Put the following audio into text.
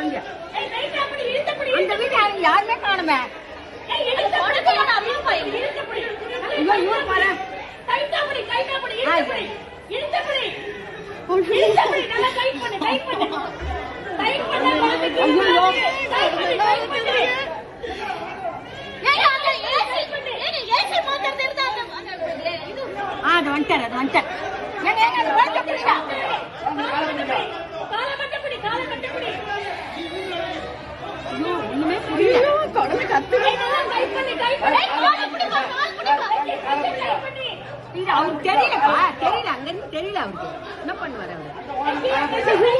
அங்க அந்த வீட்டு யாருமே காணுமே. அது வந்துட்டார் அது வந்துட்டார். ஒண்ணுமே புரியல. குழந்தை கத்து அவருக்கு தெரியலப்பா, தெரியல அங்க இருந்து தெரியல அவருக்கு என்ன பண்ணுவாரு அவரு.